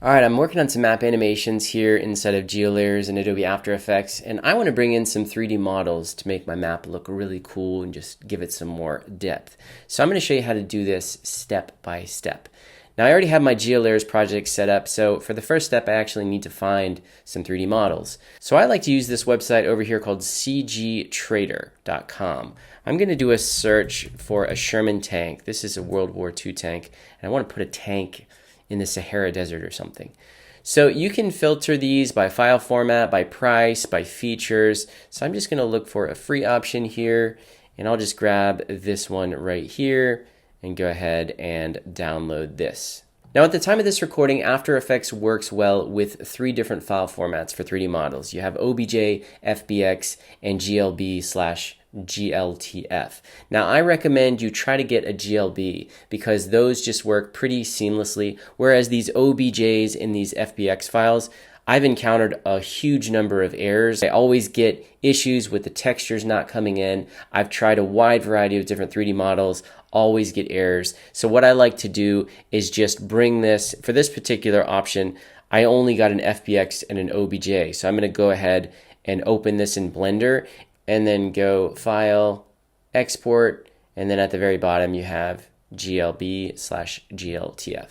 Alright, I'm working on some map animations here inside of GeoLayers and Adobe After Effects, and I want to bring in some 3D models to make my map look really cool and just give it some more depth. So I'm going to show you how to do this step by step. Now I already have my GeoLayers project set up, so for the first step I actually need to find some 3D models. So I like to use this website over here called cgtrader.com. I'm going to do a search for a Sherman tank. This is a World War II tank, and I want to put a tank in the Sahara Desert or something. So you can filter these by file format, by price, by features. So I'm just going to look for a free option here, and I'll just grab this one right here and go ahead and download this. Now at the time of this recording, After Effects works well with 3 different file formats for 3D models. You have OBJ, FBX, and GLB/GLTF. Now I recommend you try to get a GLB because those just work pretty seamlessly, whereas these OBJs in these FBX files, I've encountered a huge number of errors. I always get issues with the textures not coming in. I've tried a wide variety of different 3D models, always get errors. So what I like to do is just bring this, for this particular option, I only got an FBX and an OBJ. So I'm going to go ahead and open this in Blender and then go File, Export, and then at the very bottom you have GLB/GLTF.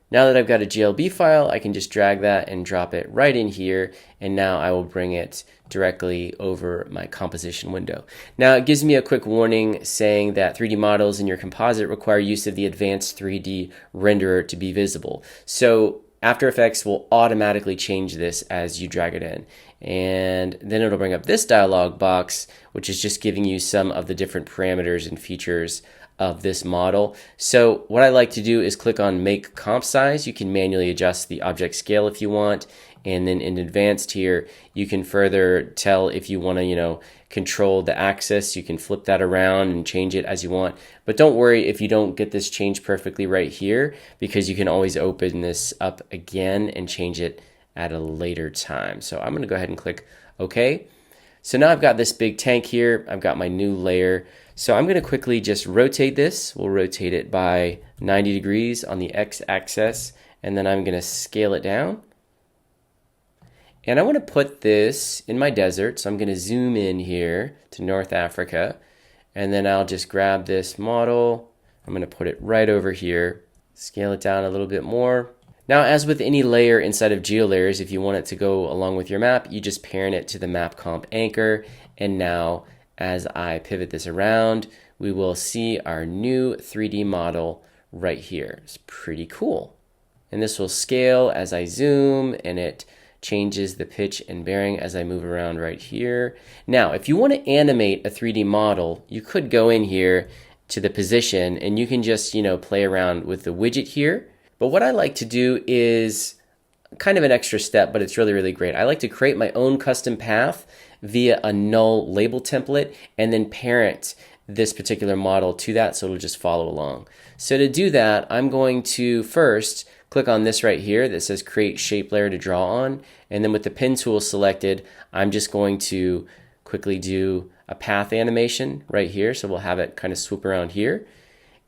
Now that I've got a GLB file, I can just drag that and drop it right in here, and now I will bring it directly over my composition window. Now it gives me a quick warning saying that 3D models in your composite require use of the advanced 3D renderer to be visible. So After Effects will automatically change this as you drag it in. And then it'll bring up this dialog box, which is just giving you some of the different parameters and features of this model. So what I like to do is click on Make Comp Size. You can manually adjust the object scale if you want. And then in advanced here, you can further tell if you want to, control the axis. You can flip that around and change it as you want. But don't worry if you don't get this changed perfectly right here, because you can always open this up again and change it at a later time. So I'm going to go ahead and click OK. So now I've got this big tank here. I've got my new layer. So I'm going to quickly just rotate this. We'll rotate it by 90 degrees on the x-axis, and then I'm going to scale it down. And I want to put this in my desert, so I'm going to zoom in here to North Africa, and then I'll just grab this model. I'm going to put it right over here, scale it down a little bit more. Now, as with any layer inside of GeoLayers, if you want it to go along with your map, you just parent it to the map comp anchor, and now as I pivot this around, we will see our new 3D model right here. It's pretty cool. And this will scale as I zoom, and it changes the pitch and bearing as I move around right here. Now, if you want to animate a 3D model, you could go in here to the position, and you can just, play around with the widget here. But what I like to do is kind of an extra step, but it's really, really great. I like to create my own custom path via a null label template and then parent this particular model to that so it'll just follow along. So to do that, I'm going to first click on this right here that says Create Shape Layer to Draw On, and then with the pen tool selected, I'm just going to quickly do a path animation right here, so we'll have it kind of swoop around here.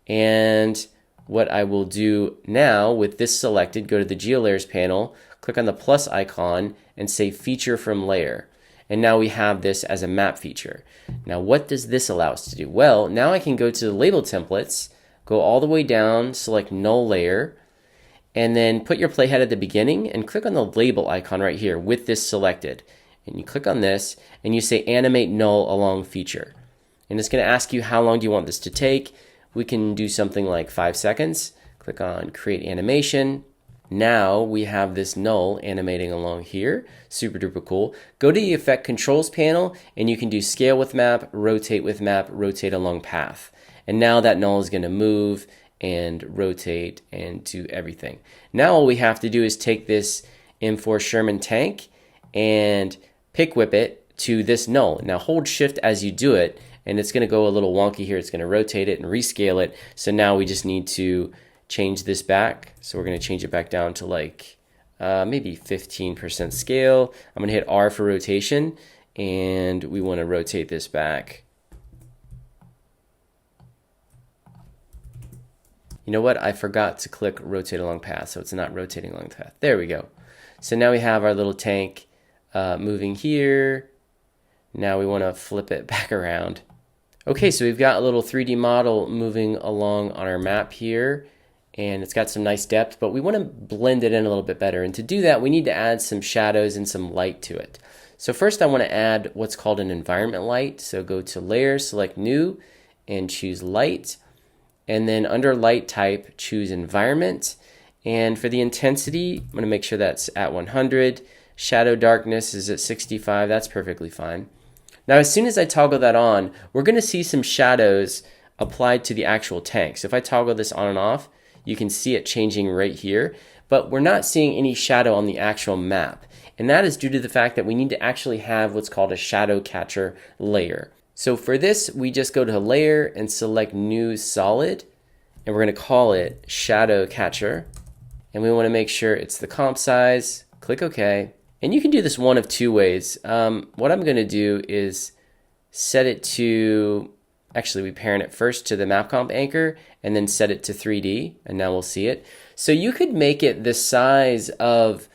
And what I will do now with this selected, go to the GeoLayers panel, click on the plus icon, and say Feature from Layer. And now we have this as a map feature. Now what does this allow us to do? Well, now I can go to the label templates, go all the way down, select Null Layer, and then put your playhead at the beginning and click on the label icon right here with this selected. And you click on this and you say Animate Null Along Feature. And it's going to ask you how long do you want this to take. We can do something like 5 seconds. Click on Create Animation. Now we have this null animating along here. Super duper cool. Go to the Effect Controls panel and you can do Scale with Map, Rotate with Map, Rotate Along Path. And now that null is going to move and rotate and do everything. Now all we have to do is take this M4 Sherman tank and pick whip it to this null. Now hold Shift as you do it, and it's going to go a little wonky here. It's going to rotate it and rescale it. So now we just need to change this back. So we're going to change it back down to like maybe 15% scale. I'm going to hit R for rotation, and we want to rotate this back You know what? I forgot to click rotate along path, so it's not rotating along the path. There we go. So now we have our little tank moving here. Now we want to flip it back around. Okay, so we've got a little 3D model moving along on our map here, and it's got some nice depth, but we want to blend it in a little bit better. And to do that, we need to add some shadows and some light to it. So first I want to add what's called an environment light. So go to Layers, select New, and choose Light. And then under Light type, choose Environment. And for the intensity, I'm going to make sure that's at 100. Shadow darkness is at 65. That's perfectly fine. Now, as soon as I toggle that on, we're going to see some shadows applied to the actual tank. So if I toggle this on and off, you can see it changing right here, but we're not seeing any shadow on the actual map. And that is due to the fact that we need to actually have what's called a shadow catcher layer. So for this, we just go to Layer and select New Solid, and we're going to call it Shadow Catcher. And we want to make sure it's the comp size, click OK. And you can do this one of two ways. What I'm going to do is set it to, actually we parent it first to the map comp anchor and then set it to 3D, and now we'll see it. So you could make it the size of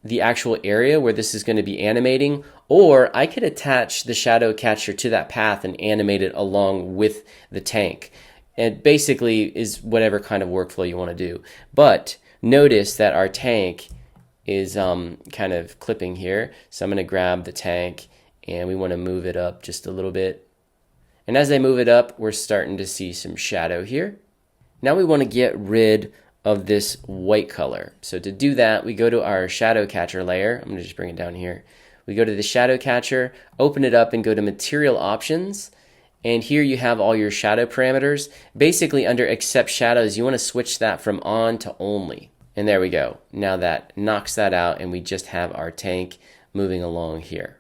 the actual area where this is going to be animating, or I could attach the shadow catcher to that path and animate it along with the tank. It basically is whatever kind of workflow you want to do. But notice that our tank is kind of clipping here. So I'm going to grab the tank and we want to move it up just a little bit. And as I move it up, we're starting to see some shadow here. Now we want to get rid of this white color. So to do that, we go to our shadow catcher layer. I'm going to just bring it down here. We go to the shadow catcher, open it up and go to material options. And here you have all your shadow parameters. Basically under accept shadows, you want to switch that from on to only. And there we go. Now that knocks that out and we just have our tank moving along here.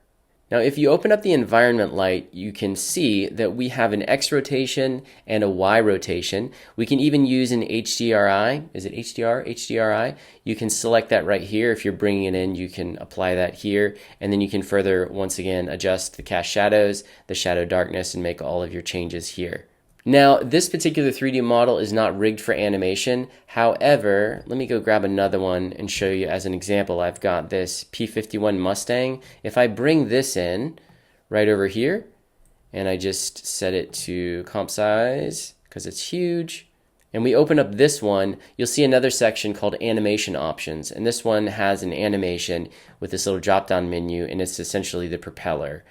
Now if you open up the environment light, you can see that we have an X rotation and a Y rotation. We can even use an HDRI. Is it HDR? HDRI. You can select that right here. If you're bringing it in, you can apply that here. And then you can further, once again, adjust the cast shadows, the shadow darkness, and make all of your changes here. Now, this particular 3D model is not rigged for animation. However, let me go grab another one and show you as an example. I've got this P51 Mustang. If I bring this in right over here, and I just set it to comp size because it's huge, and we open up this one, you'll see another section called animation options. And this one has an animation with this little drop-down menu, and it's essentially the propeller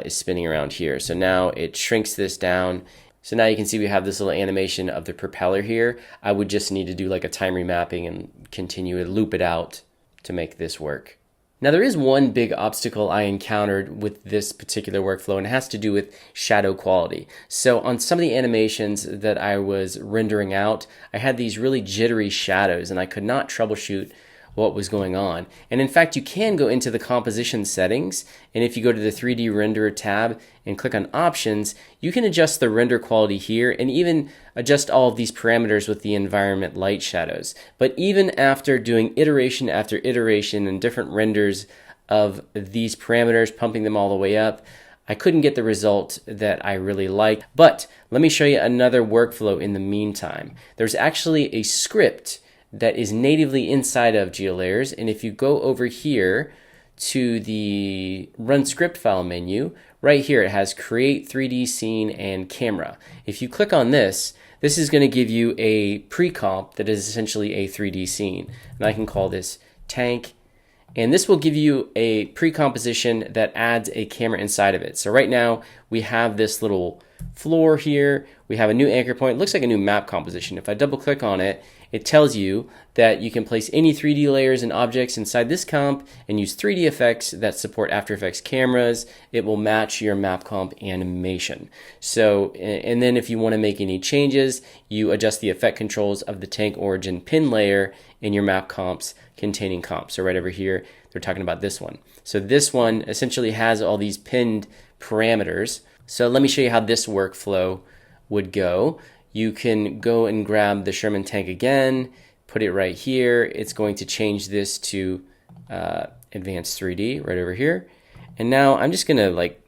is spinning around here. So now it shrinks this down. So now you can see we have this little animation of the propeller here. I would just need to do like a time remapping and continue to loop it out to make this work. Now there is one big obstacle I encountered with this particular workflow, and it has to do with shadow quality. So on some of the animations that I was rendering out, I had these really jittery shadows and I could not troubleshoot what was going on. And in fact, you can go into the composition settings, and if you go to the 3D renderer tab and click on options, you can adjust the render quality here and even adjust all of these parameters with the environment light shadows. But even after doing iteration after iteration and different renders of these parameters, pumping them all the way up, I couldn't get the result that I really liked. But let me show you another workflow in the meantime. There's actually a script that is natively inside of GeoLayers, and if you go over here to the Run Script File menu, right here it has Create 3D Scene and Camera. If you click on this, this is going to give you a pre-comp that is essentially a 3D scene. And I can call this Tank, and this will give you a pre-composition that adds a camera inside of it. So right now we have this little floor here, we have a new anchor point. It looks like a new map composition. If I double click on it, it tells you that you can place any 3D layers and objects inside this comp and use 3D effects that support After Effects cameras. It will match your map comp animation. So, and then if you want to make any changes, you adjust the effect controls of the tank origin pin layer in your map comps containing comps. So right over here, they're talking about this one. So this one essentially has all these pinned parameters. So let me show you how this workflow would go. You can go and grab the Sherman tank again, put it right here. It's going to change this to advanced 3D right over here. And now I'm just gonna like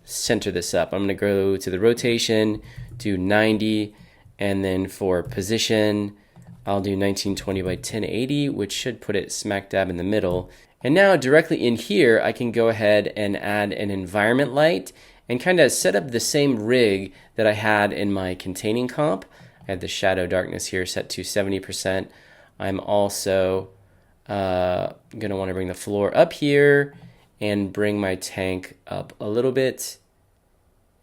center this up. I'm gonna go to the rotation, do 90, and then for position, I'll do 1920 by 1080, which should put it smack dab in the middle. And now directly in here, I can go ahead and add an environment light and kind of set up the same rig that I had in my containing comp. I have the shadow darkness here set to 70%. I'm also going to want to bring the floor up here and bring my tank up a little bit.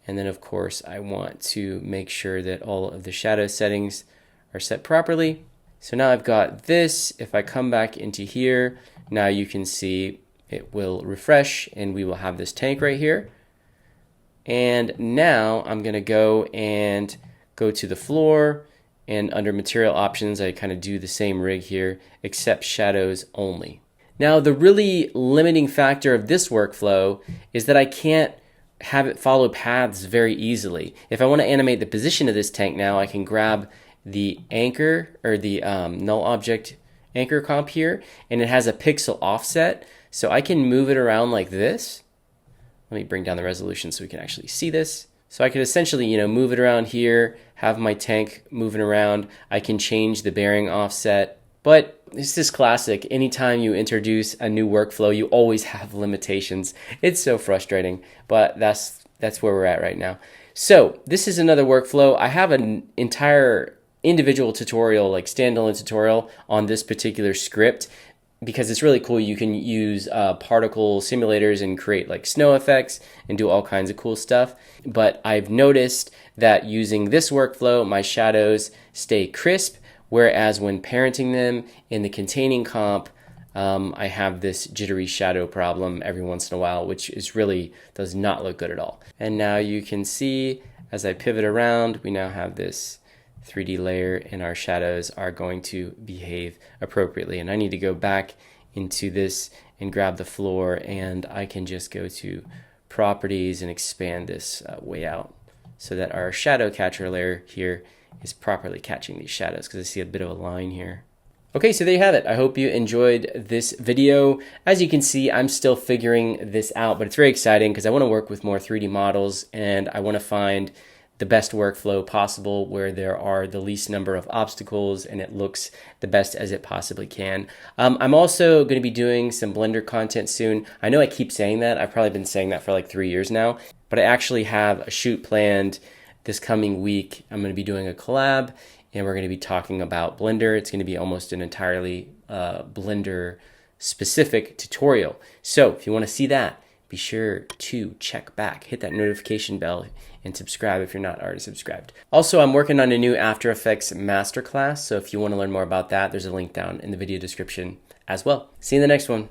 And then of course I want to make sure that all of the shadow settings are set properly. So now I've got this. If I come back into here, now you can see it will refresh and we will have this tank right here. And now I'm going to go to the floor, and under material options I kind of do the same rig here except shadows only. Now the really limiting factor of this workflow is that I can't have it follow paths very easily. If I want to animate the position of this tank now, I can grab the anchor or the null object anchor comp here, and it has a pixel offset, so I can move it around like this. Let me bring down the resolution so we can actually see this. So I could essentially, move it around here, have my tank moving around. I can change the bearing offset, but this is classic. Anytime you introduce a new workflow, you always have limitations. It's so frustrating, but that's where we're at right now. So this is another workflow. I have an entire individual tutorial, like standalone tutorial on this particular script, because it's really cool. You can use particle simulators and create like snow effects and do all kinds of cool stuff. But I've noticed that using this workflow, my shadows stay crisp, whereas when parenting them in the containing comp, I have this jittery shadow problem every once in a while, which is really does not look good at all. And now you can see as I pivot around, we now have this 3D layer and our shadows are going to behave appropriately. And I need to go back into this and grab the floor, and I can just go to properties and expand this way out so that our shadow catcher layer here is properly catching these shadows, because I see a bit of a line here. Okay, so there you have it. I hope you enjoyed this video. As you can see, I'm still figuring this out, but it's very exciting because I want to work with more 3D models, and I want to find the best workflow possible where there are the least number of obstacles and it looks the best as it possibly can. I'm also going to be doing some Blender content soon. I know I keep saying that. I've probably been saying that for like 3 years now, but I actually have a shoot planned this coming week. I'm going to be doing a collab and we're going to be talking about Blender. It's going to be almost an entirely Blender specific tutorial. So if you want to see that, be sure to check back, hit that notification bell, and subscribe if you're not already subscribed. Also, I'm working on a new After Effects masterclass, so if you want to learn more about that, there's a link down in the video description as well. See you in the next one.